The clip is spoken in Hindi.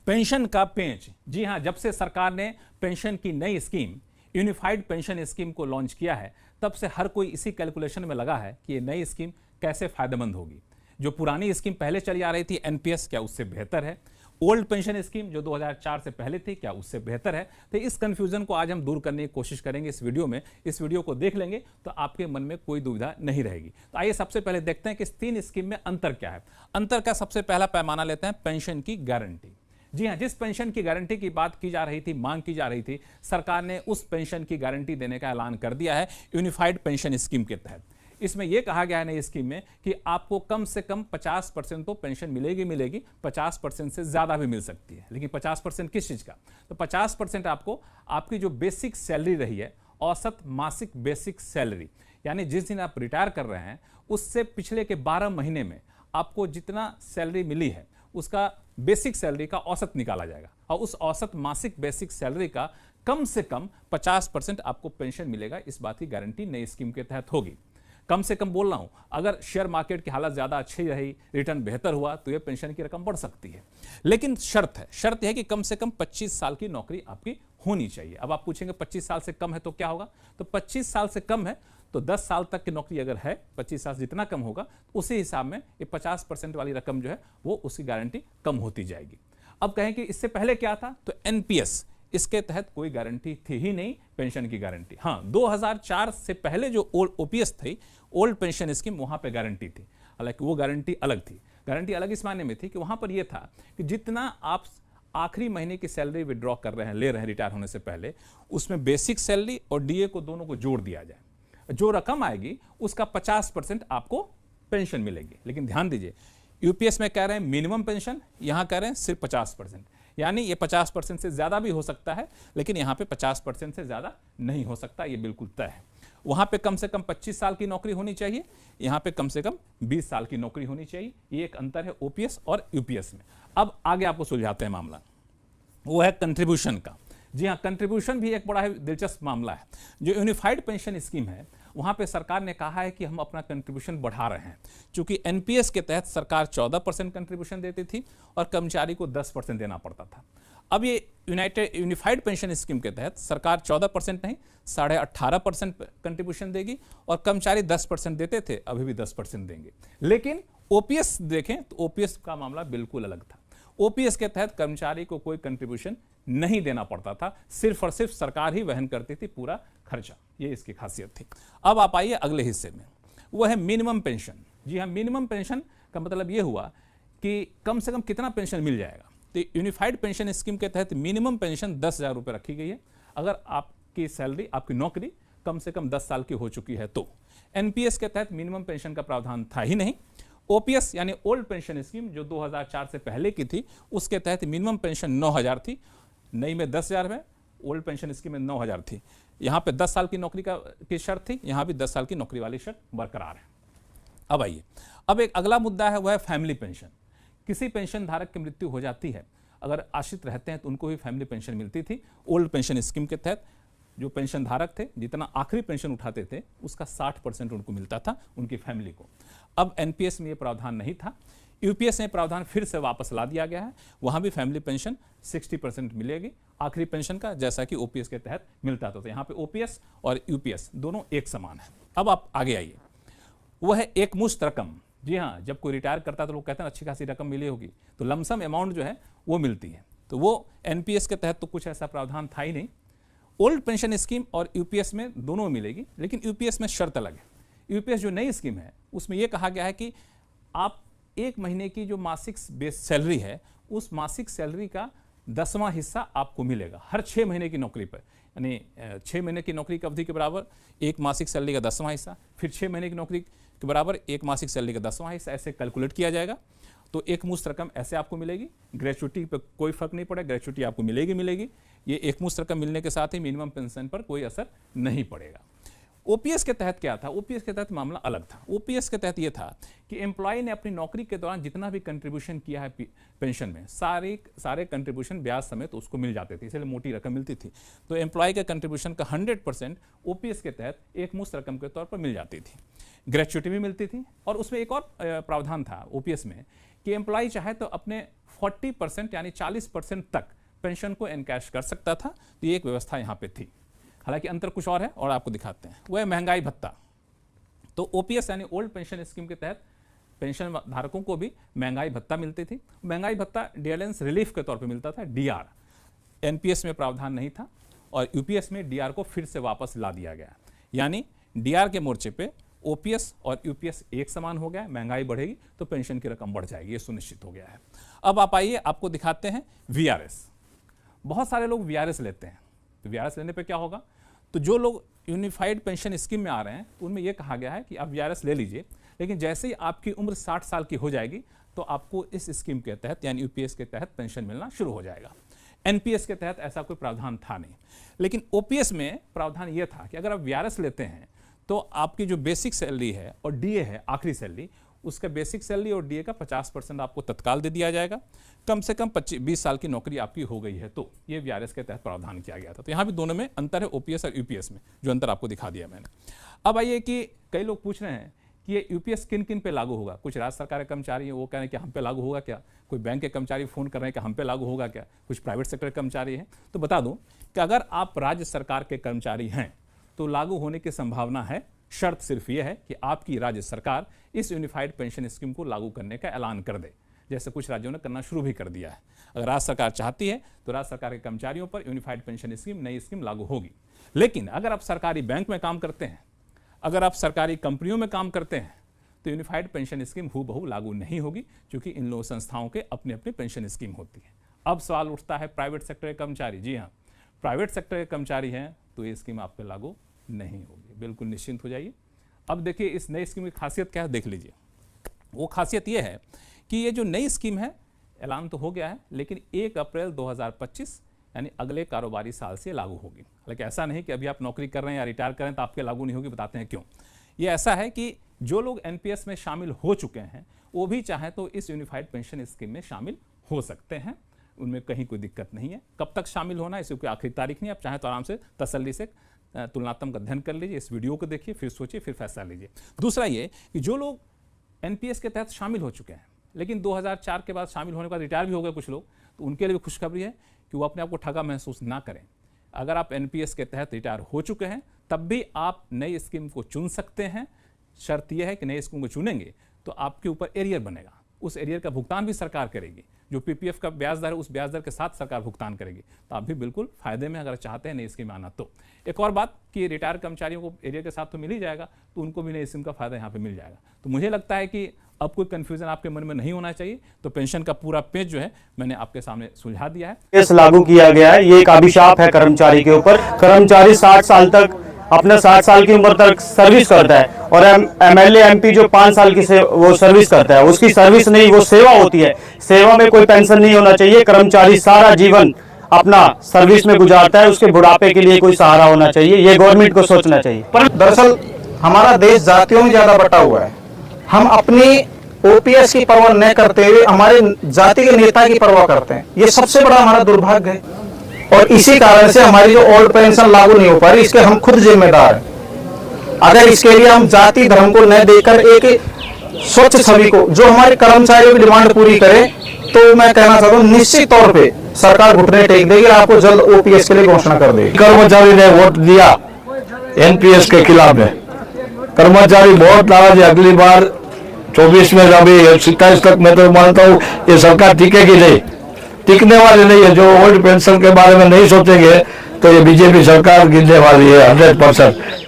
पेंशन का पेंच। जी हां, जब से सरकार ने पेंशन की नई स्कीम यूनिफाइड पेंशन स्कीम को लॉन्च किया है, तब से हर कोई इसी कैलकुलेशन में लगा है कि ये नई स्कीम कैसे फायदेमंद होगी। जो पुरानी स्कीम पहले चली आ रही थी एनपीएस, क्या उससे बेहतर है? ओल्ड पेंशन स्कीम जो 2004 से पहले थी, क्या उससे बेहतर है? तो इस कंफ्यूजन को आज हम दूर करने की कोशिश करेंगे इस वीडियो में। इस वीडियो को देख लेंगे तो आपके मन में कोई दुविधा नहीं रहेगी। तो आइए सबसे पहले देखते हैं कि इस तीन स्कीम में अंतर क्या है। अंतर का सबसे पहला पैमाना लेते हैं पेंशन की गारंटी। जी हां, जिस पेंशन की गारंटी की बात की जा रही थी, मांग की जा रही थी, सरकार ने उस पेंशन की गारंटी देने का ऐलान कर दिया है यूनिफाइड पेंशन स्कीम के तहत। इसमें यह कहा गया है नई स्कीम में कि आपको कम से कम 50% तो पेंशन मिलेगी, 50% से ज्यादा भी मिल सकती है। लेकिन 50% किस चीज का? तो 50% आपको आपकी जो बेसिक सैलरी रही है, औसत मासिक बेसिक सैलरी, यानी जिस दिन आप रिटायर कर रहे हैं उससे पिछले के 12 महीने में आपको जितना सैलरी मिली है उसका बेसिक सैलरी का औसत निकाला जाएगा और उस औसत मासिक बेसिक सैलरी का कम से कम 50% आपको पेंशन मिलेगा। इस बात की गारंटी नई स्कीम के तहत होगी। कम से कम बोल रहा हूं, अगर शेयर मार्केट की हालत ज्यादा अच्छी रही, रिटर्न बेहतर हुआ, तो यह पेंशन की रकम बढ़ सकती है। लेकिन शर्त है कि कम से कम 25 साल की नौकरी आपकी होनी चाहिए। अब आप पूछेंगे 25 साल से कम है तो क्या होगा? तो 25 साल से कम है तो 10 साल तक की नौकरी अगर है, 25 साल जितना कम होगा उसी हिसाब में ये 50% वाली रकम जो है वो उसकी गारंटी कम होती जाएगी। अब कहें कि इससे पहले क्या था? तो एनपीएस, इसके तहत कोई गारंटी थी ही नहीं पेंशन की गारंटी। हाँ, 2004 से पहले जो ओपीएस थी, ओल्ड पेंशन स्कीम, वहां पे गारंटी थी। हालांकि वो गारंटी अलग थी। गारंटी अलग इस मायने में थी कि वहां पर यह था कि जितना आप आखिरी महीने की सैलरी विड्रॉ कर रहे हैं, ले रहे हैं रिटायर होने से पहले, उसमें बेसिक सैलरी और डीए को दोनों को जोड़ दिया जाए। जो रकम आएगी उसका 50% आपको पेंशन मिलेगी। लेकिन ध्यान दीजिए, यूपीएस में कह रहे हैं मिनिमम पेंशन, यहां कह रहे हैं सिर्फ 50%। यानी ये 50% से ज्यादा भी हो सकता है, लेकिन यहां पे 50% से ज्यादा नहीं हो सकता, ये बिल्कुल तय है। वहां पे कम से कम 25 साल की नौकरी होनी चाहिए, यहां पे कम से कम 20 साल की नौकरी होनी चाहिए। ये एक अंतर है ओपीएस और यूपीएस में। अब आगे आपको सुलझाते हैं मामला, वो है कंट्रीब्यूशन का। जी हाँ, कंट्रीब्यूशन भी एक बड़ा ही दिलचस्प मामला है। जो यूनिफाइड पेंशन स्कीम है, वहां पे सरकार ने कहा है कि हम अपना कंट्रीब्यूशन बढ़ा रहे हैं। चूंकि एनपीएस के तहत सरकार 14% कंट्रीब्यूशन देती थी और कर्मचारी को 10% देना पड़ता था। अब ये यूनिफाइड पेंशन स्कीम के तहत सरकार 14% नहीं, 18.5% कंट्रीब्यूशन देगी और कर्मचारी 10% देते थे, अभी भी 10% देंगे। लेकिन ओपीएस देखें तो ओपीएस का मामला बिल्कुल अलग था। ओपीएस के तहत कर्मचारी को कोई कंट्रीब्यूशन नहीं देना पड़ता था, सिर्फ और सिर्फ सरकार ही वहन करती थी पूरा खर्चा। ये इसकी खासियत थी। अब आप आइए अगले हिस्से में, वो है मिनिमम पेंशन। जी हाँ, मिनिमम पेंशन का मतलब ये हुआ कि कम से कम कितना पेंशन मिल जाएगा। तो यूनिफाइड पेंशन स्कीम के तहत मिनिमम पेंशन 10,000 रुपये रखी गई है, अगर आपकी सैलरी, आपकी नौकरी कम से कम 10 साल की हो चुकी है तो। एनपीएस के तहत मिनिमम पेंशन का प्रावधान था ही नहीं। ओपीएस यानी ओल्ड पेंशन स्कीम जो 2004 से पहले की थी, उसके तहत मिनिमम पेंशन 9,000 थी, नई में 10,000 है, ओल्ड पेंशन स्कीम में 9,000 थी। यहां पे 10 साल की नौकरी की शर्त थी, यहां भी 10 साल की नौकरी वाली शर्त बरकरार है। अब आइए, अब एक अगला मुद्दा है, वह है फैमिली पेंशन। किसी पेंशन धारक की मृत्यु हो जाती है, अगर आश्रित रहते हैं तो उनको भी फैमिली पेंशन मिलती थी। ओल्ड पेंशन स्कीम के तहत जो पेंशन धारक थे, जितना आखिरी पेंशन उठाते थे उसका 60% उनको मिलता था, उनकी फैमिली को। अब एनपीएस में यह प्रावधान नहीं था, यूपीएस में प्रावधान फिर से वापस ला दिया गया है। वहां भी फैमिली पेंशन 60% मिलेगी आखिरी पेंशन का, जैसा कि ओपीएस के तहत मिलता था। तो यहां पे ओपीएस और यूपीएस दोनों एक समान है। अब आप आगे आइए, वह है एक मुश्त रकम। जी हाँ, जब कोई रिटायर करता है तो लोग कहते हैं अच्छी खासी रकम मिली होगी, तो लमसम अमाउंट जो है वो मिलती है। तो वो एनपीएस के तहत तो कुछ ऐसा प्रावधान था ही नहीं। ओल्ड पेंशन स्कीम और यूपीएस में दोनों मिलेगी, लेकिन यूपीएस में शर्त अलग है। यूपीएस जो नई स्कीम है उसमें यह कहा गया है कि आप एक महीने की जो मासिक बेस सैलरी है, उस मासिक सैलरी का 10वां हिस्सा आपको मिलेगा हर 6 महीने की नौकरी पर। यानी 6 महीने की नौकरी की अवधि के बराबर एक मासिक सैलरी का 10वां हिस्सा, फिर 6 महीने की नौकरी के बराबर एक मासिक सैलरी का 10वां हिस्सा, ऐसे कैलकुलेट किया जाएगा। तो एक मुश्त रकम ऐसे आपको मिलेगी। ग्रेचुइटी पर कोई फर्क नहीं पड़ेगा, ग्रेचुइटी आपको मिलेगी। ये एक मुश्त रकम मिलने के साथ ही मिनिमम पेंशन पर कोई असर नहीं पड़ेगा। ओपीएस के तहत क्या था? ओपीएस के तहत मामला अलग था। ओपीएस के तहत यह था कि एम्प्लॉय ने अपनी नौकरी के दौरान जितना भी कंट्रीब्यूशन किया है पेंशन में, सारे कंट्रीब्यूशन ब्याज समेत उसको मिल जाते थे, इसलिए मोटी रकम मिलती थी। तो एम्प्लॉय के कंट्रीब्यूशन का 100% ओपीएस के तहत एक मुश्त रकम के तौर पर मिल जाती थी। ग्रेचुइटी भी मिलती थी और उसमें एक और प्रावधान था ओपीएस में कि एम्प्लॉय चाहे तो अपने 40% यानी 40% तक पेंशन को एनकैश कर सकता था। तो ये एक व्यवस्था यहाँ पे थी। हालांकि अंतर कुछ और है और आपको दिखाते हैं। वह महंगाई भत्ता, तो ओपीएस यानी ओल्ड पेंशन स्कीम के तहत पेंशन धारकों को भी महंगाई भत्ता मिलती थी। महंगाई भत्ता डियरेंस रिलीफ के तौर पे मिलता था, डीआर। एनपीएस में प्रावधान नहीं था और यूपीएस में डीआर को फिर से वापस ला दिया गया, यानी डीआर के मोर्चे पे ओपीएस और यूपीएस एक समान हो गया। महंगाई बढ़ेगी तो पेंशन की रकम बढ़ जाएगी, ये सुनिश्चित हो गया है। अब आप आइए, आपको दिखाते हैं वीआरएस। बहुत सारे लोग वीआरएस लेते हैं, तो वीआरएस लेने पे क्या होगा, तो जो लोग यूनिफाइड पेंशन स्कीम में आ रहे हैं तो उनमें यह कहा गया है कि आप वीआरएस ले लीजिए, लेकिन जैसे ही आपकी उम्र 60 साल की हो जाएगी तो आपको इस स्कीम के तहत यानी यूपीएस के तहत पेंशन मिलना शुरू हो जाएगा। एनपीएस के तहत ऐसा कोई प्रावधान था नहीं, लेकिन ओपीएस में प्रावधान यह था कि अगर आप वीआरएस लेते हैं तो आपकी जो बेसिक सैलरी है और डीए है आखिरी सैलरी, उसका बेसिक सैलरी और डीए का 50% आपको तत्काल दे दिया जाएगा। कम से कम 20 साल की नौकरी आपकी हो गई है तो ये वीआरएस के तहत प्रावधान किया गया था। तो यहाँ भी दोनों में अंतर है, ओपीएस और यूपीएस में, जो अंतर आपको दिखा दिया मैंने। अब आइए कि कई लोग पूछ रहे हैं कि ये यूपीएस किन किन पे लागू होगा। कुछ राज्य सरकार के कर्मचारी हैं, वो कह रहे हैं कि हम पे लागू होगा क्या। कोई बैंक के कर्मचारी फोन कर रहे हैं कि हम पे लागू होगा क्या। कुछ प्राइवेट सेक्टर के कर्मचारी हैं। तो बता दूं कि अगर आप राज्य सरकार के कर्मचारी हैं तो लागू होने की संभावना है। शर्त सिर्फ यह है कि आपकी राज्य सरकार इस यूनिफाइड पेंशन स्कीम को लागू करने का ऐलान कर दे, जैसे कुछ राज्यों ने करना शुरू भी कर दिया है। अगर राज्य सरकार चाहती है तो राज्य सरकार के कर्मचारियों पर यूनिफाइड पेंशन स्कीम, नई स्कीम लागू होगी। लेकिन अगर आप सरकारी बैंक में काम करते हैं, अगर आप सरकारी कंपनियों में काम करते हैं तो यूनिफाइड पेंशन स्कीम हूबहू लागू नहीं होगी, क्योंकि इन लोग संस्थाओं के अपनी अपनी पेंशन स्कीम होती है। अब सवाल उठता है प्राइवेट सेक्टर के कर्मचारी, जी हाँ, प्राइवेट सेक्टर के कर्मचारी हैं तो ये स्कीम आप पे लागू नहीं होगी, बिल्कुल निश्चिंत हो जाइए। अब देखिए इस नई स्कीम की खासियत क्या है, देख लीजिए। वो खासियत ये है कि ये जो नई स्कीम है, ऐलान तो हो गया है, लेकिन 1 अप्रैल 2025 यानी अगले कारोबारी साल से लागू होगी। हालांकि ऐसा नहीं कि अभी आप नौकरी कर रहे हैं या रिटायर कर रहे हैं तो आपके लागू नहीं होगी, बताते हैं क्यों। ये ऐसा है कि जो लोग एनपीएस में शामिल हो चुके हैं वो भी चाहे तो इस यूनिफाइड पेंशन स्कीम में शामिल हो सकते हैं, उनमें कहीं कोई दिक्कत नहीं है। कब तक शामिल होना है इसकी कोई आखिरी तारीख नहीं, आप चाहे तो आराम से तसल्ली से तुलनात्मक अध्ययन कर लीजिए, इस वीडियो को देखिए, फिर सोचिए, फिर फैसला लीजिए। दूसरा ये कि जो लोग एनपीएस के तहत शामिल हो चुके हैं लेकिन 2004 के बाद शामिल होने के बाद रिटायर भी हो गए कुछ लोग, तो उनके लिए भी खुशखबरी है कि वो अपने आप को ठगा महसूस ना करें। अगर आप एनपीएस के तहत रिटायर हो चुके हैं तब भी आप नई स्कीम को चुन सकते हैं। शर्त यह है कि नई स्कीम को चुनेंगे तो आपके ऊपर एरियर बनेगा, उस एरियर का भुगतान भी सरकार करेगी। जो पीपीएफ का ब्याज दर है उस ब्याज दर के साथ सरकार भुगतान करेगी, तो आप भी बिल्कुल फायदे में अगर चाहते हैं नई स्कीम आना। तो एक और बात कि रिटायर कर्मचारियों को एरियर के साथ तो मिल ही जाएगा, तो उनको भी नई स्कीम का फायदा यहाँ पे मिल जाएगा। तो मुझे लगता है कि अब कोई कंफ्यूजन आपके मन में नहीं होना चाहिए। तो पेंशन का पूरा पेज जो है मैंने आपके सामने सुझा दिया है। इस लागू किया गया है, ये एक अभिशाप है कर्मचारी के ऊपर। कर्मचारी 60 साल तक अपने 60 साल की उम्र तक सर्विस करता है और एमएलए एमपी जो 5 साल की वो सर्विस करता है, उसकी सर्विस नहीं, वो सेवा होती है। सेवा में कोई पेंशन नहीं होना चाहिए। कर्मचारी सारा जीवन अपना सर्विस में गुजारता है, उसके बुढ़ापे के लिए कोई सहारा होना चाहिए, ये गवर्नमेंट को सोचना चाहिए। पर दरअसल हमारा देश जातियों में ज्यादा बटा हुआ है। हम अपनी ओपीएस की परवाह न करते हुए हमारे जाति के नेता की परवाह करते हैं, ये सबसे बड़ा हमारा दुर्भाग्य है। और इसी कारण से हमारी जो ओल्ड पेंशन लागू नहीं हो पा रही, इसके हम खुद जिम्मेदार हैं। अगर इसके लिए हम जाति धर्म को न देकर एक स्वच्छ छवि को, जो हमारे कर्मचारियों की डिमांड पूरी करे, तो मैं कहना चाहता हूँ निश्चित तौर पे सरकार घुटने टेक देगी, आपको जल्द ओपीएस के लिए घोषणा कर देगी। कर्मचारी ने वोट दिया एनपीएस के खिलाफ में, कर्मचारी बहुत नाराज है। अगली बार 24 में अभी 27 तक मैं तो मानता हूँ ये सरकार टिकेगी नहीं, टिकने वाली नहीं है। जो ओल्ड पेंशन के बारे में नहीं सोचेंगे तो ये बीजेपी सरकार गिरने वाली है 100%।